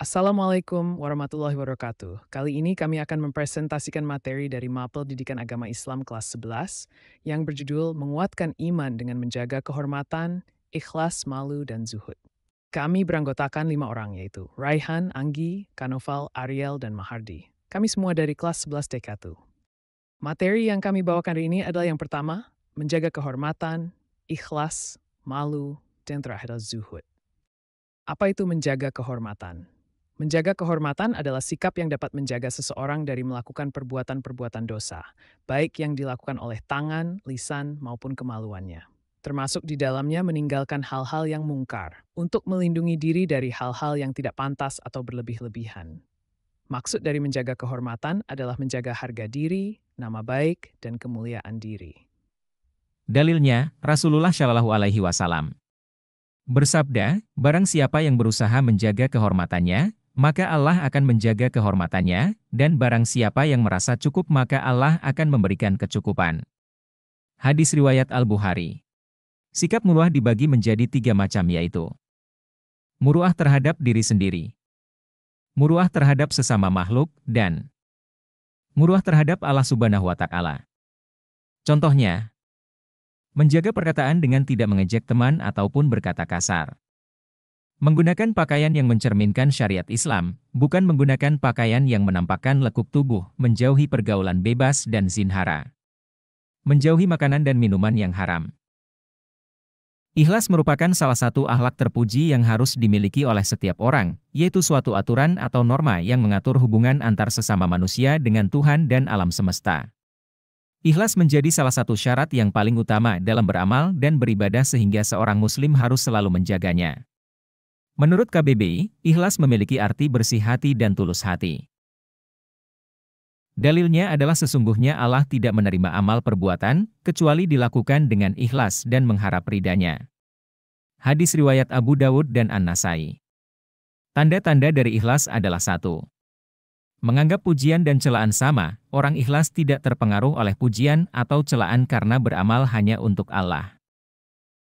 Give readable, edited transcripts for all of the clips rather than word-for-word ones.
Assalamualaikum warahmatullahi wabarakatuh. Kali ini kami akan mempresentasikan materi dari Mapel Didikan Agama Islam kelas 11 yang berjudul Menguatkan Iman dengan Menjaga Kehormatan, Ikhlas, Malu, dan Zuhud. Kami beranggotakan 5 orang yaitu Raihan, Anggi, Kanoval, Ariel, dan Mahardi. Kami semua dari kelas 11 TK2. Materi yang kami bawakan hari ini adalah yang pertama, menjaga kehormatan, ikhlas, malu, dan terakhir zuhud. Apa itu menjaga kehormatan? Menjaga kehormatan adalah sikap yang dapat menjaga seseorang dari melakukan perbuatan-perbuatan dosa, baik yang dilakukan oleh tangan, lisan, maupun kemaluannya. Termasuk di dalamnya meninggalkan hal-hal yang mungkar, untuk melindungi diri dari hal-hal yang tidak pantas atau berlebih-lebihan. Maksud dari menjaga kehormatan adalah menjaga harga diri, nama baik, dan kemuliaan diri. Dalilnya, Rasulullah Shallallahu Alaihi Wasallam bersabda, barang siapa yang berusaha menjaga kehormatannya, maka Allah akan menjaga kehormatannya, dan barang siapa yang merasa cukup maka Allah akan memberikan kecukupan. Hadis riwayat Al-Bukhari. Sikap muruah dibagi menjadi 3 macam yaitu muruah terhadap diri sendiri, muruah terhadap sesama makhluk, dan muruah terhadap Allah Subhanahu wa Ta'ala. Contohnya, menjaga perkataan dengan tidak mengejek teman ataupun berkata kasar. Menggunakan pakaian yang mencerminkan syariat Islam, bukan menggunakan pakaian yang menampakkan lekuk tubuh, menjauhi pergaulan bebas dan zinhara. Menjauhi makanan dan minuman yang haram. Ikhlas merupakan salah satu akhlak terpuji yang harus dimiliki oleh setiap orang, yaitu suatu aturan atau norma yang mengatur hubungan antar sesama manusia dengan Tuhan dan alam semesta. Ikhlas menjadi salah satu syarat yang paling utama dalam beramal dan beribadah sehingga seorang muslim harus selalu menjaganya. Menurut KBBI, ikhlas memiliki arti bersih hati dan tulus hati. Dalilnya adalah sesungguhnya Allah tidak menerima amal perbuatan, kecuali dilakukan dengan ikhlas dan mengharap ridanya. Hadis riwayat Abu Dawud dan An-Nasai. Tanda-tanda dari ikhlas adalah 1. Menganggap pujian dan celaan sama, orang ikhlas tidak terpengaruh oleh pujian atau celaan karena beramal hanya untuk Allah.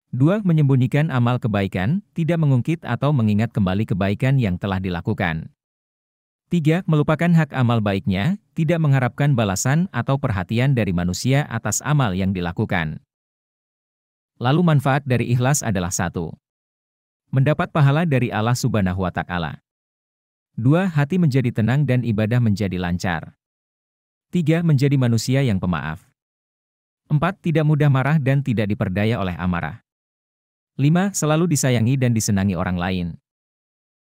2. Menyembunyikan amal kebaikan, tidak mengungkit atau mengingat kembali kebaikan yang telah dilakukan. 3. Melupakan hak amal baiknya, tidak mengharapkan balasan atau perhatian dari manusia atas amal yang dilakukan. Lalu manfaat dari ikhlas adalah 1. Mendapat pahala dari Allah Subhanahu wa Ta'ala. 2. Hati menjadi tenang dan ibadah menjadi lancar. 3. Menjadi manusia yang pemaaf. 4. Tidak mudah marah dan tidak diperdaya oleh amarah. 5. Selalu disayangi dan disenangi orang lain.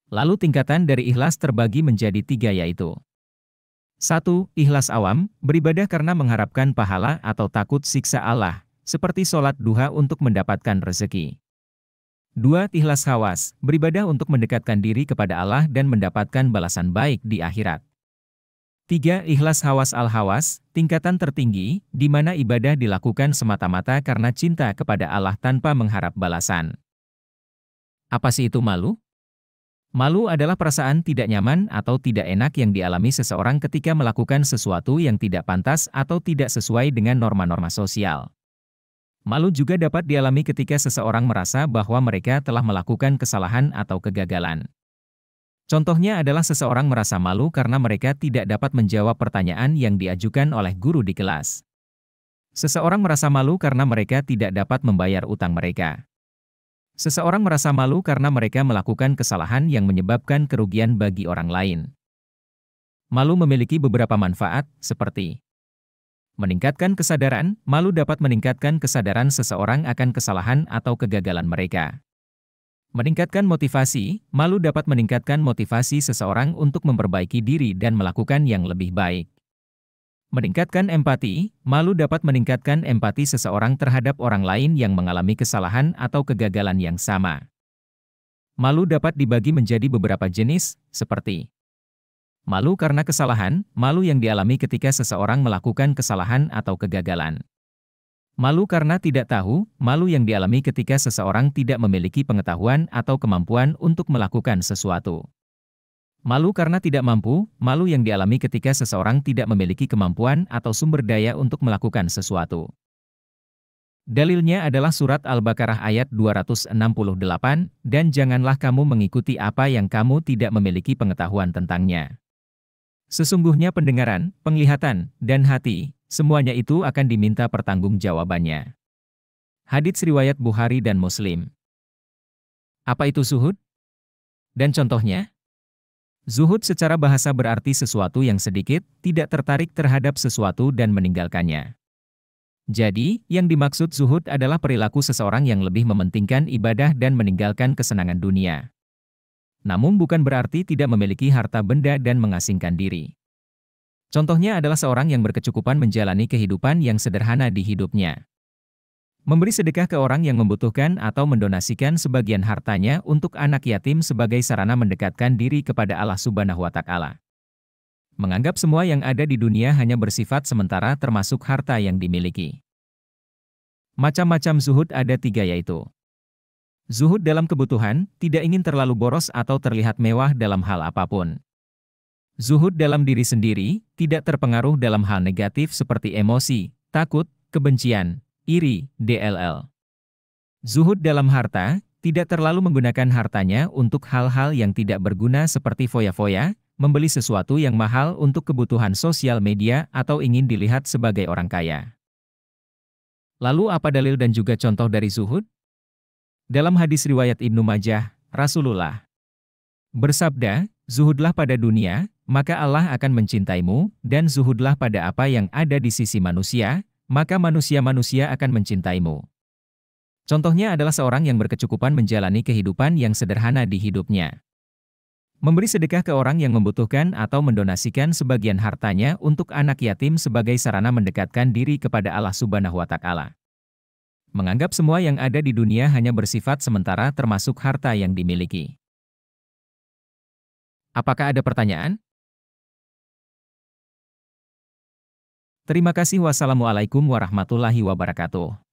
Lalu tingkatan dari ikhlas terbagi menjadi 3 yaitu 1. Ikhlas awam, beribadah karena mengharapkan pahala atau takut siksa Allah, seperti sholat duha untuk mendapatkan rezeki. 2. Ikhlas khawas, beribadah untuk mendekatkan diri kepada Allah dan mendapatkan balasan baik di akhirat. 3. Ikhlas hawas al-hawas, tingkatan tertinggi, di mana ibadah dilakukan semata-mata karena cinta kepada Allah tanpa mengharap balasan. Apa sih itu malu? Malu adalah perasaan tidak nyaman atau tidak enak yang dialami seseorang ketika melakukan sesuatu yang tidak pantas atau tidak sesuai dengan norma-norma sosial. Malu juga dapat dialami ketika seseorang merasa bahwa mereka telah melakukan kesalahan atau kegagalan. Contohnya adalah seseorang merasa malu karena mereka tidak dapat menjawab pertanyaan yang diajukan oleh guru di kelas. Seseorang merasa malu karena mereka tidak dapat membayar utang mereka. Seseorang merasa malu karena mereka melakukan kesalahan yang menyebabkan kerugian bagi orang lain. Malu memiliki beberapa manfaat, seperti meningkatkan kesadaran. Malu dapat meningkatkan kesadaran seseorang akan kesalahan atau kegagalan mereka. Meningkatkan motivasi, malu dapat meningkatkan motivasi seseorang untuk memperbaiki diri dan melakukan yang lebih baik. Meningkatkan empati, malu dapat meningkatkan empati seseorang terhadap orang lain yang mengalami kesalahan atau kegagalan yang sama. Malu dapat dibagi menjadi beberapa jenis, seperti malu karena kesalahan, malu yang dialami ketika seseorang melakukan kesalahan atau kegagalan. Malu karena tidak tahu, malu yang dialami ketika seseorang tidak memiliki pengetahuan atau kemampuan untuk melakukan sesuatu. Malu karena tidak mampu, malu yang dialami ketika seseorang tidak memiliki kemampuan atau sumber daya untuk melakukan sesuatu. Dalilnya adalah surat Al-Baqarah ayat 268, dan janganlah kamu mengikuti apa yang kamu tidak memiliki pengetahuan tentangnya. Sesungguhnya pendengaran, penglihatan, dan hati, semuanya itu akan diminta pertanggungjawabannya. Hadits riwayat Bukhari dan Muslim. Apa itu zuhud? Dan contohnya? Zuhud secara bahasa berarti sesuatu yang sedikit, tidak tertarik terhadap sesuatu dan meninggalkannya. Jadi, yang dimaksud zuhud adalah perilaku seseorang yang lebih mementingkan ibadah dan meninggalkan kesenangan dunia. Namun bukan berarti tidak memiliki harta benda dan mengasingkan diri. Contohnya adalah seorang yang berkecukupan menjalani kehidupan yang sederhana di hidupnya. Memberi sedekah ke orang yang membutuhkan atau mendonasikan sebagian hartanya untuk anak yatim sebagai sarana mendekatkan diri kepada Allah Subhanahu wa Ta'ala. Menganggap semua yang ada di dunia hanya bersifat sementara termasuk harta yang dimiliki. Macam-macam zuhud ada 3 yaitu: zuhud dalam kebutuhan, tidak ingin terlalu boros atau terlihat mewah dalam hal apapun. Zuhud dalam diri sendiri, tidak terpengaruh dalam hal negatif seperti emosi, takut, kebencian, iri, dll. Zuhud dalam harta, tidak terlalu menggunakan hartanya untuk hal-hal yang tidak berguna seperti foya-foya, membeli sesuatu yang mahal untuk kebutuhan sosial media atau ingin dilihat sebagai orang kaya. Lalu apa dalil dan juga contoh dari zuhud? Dalam hadis riwayat Ibnu Majah, Rasulullah bersabda, zuhudlah pada dunia, maka Allah akan mencintaimu, dan zuhudlah pada apa yang ada di sisi manusia, maka manusia-manusia akan mencintaimu. Contohnya adalah seorang yang berkecukupan menjalani kehidupan yang sederhana di hidupnya. Memberi sedekah ke orang yang membutuhkan atau mendonasikan sebagian hartanya untuk anak yatim sebagai sarana mendekatkan diri kepada Allah Subhanahu wa Ta'ala. Menganggap semua yang ada di dunia hanya bersifat sementara termasuk harta yang dimiliki. Apakah ada pertanyaan? Terima kasih. Wassalamualaikum warahmatullahi wabarakatuh.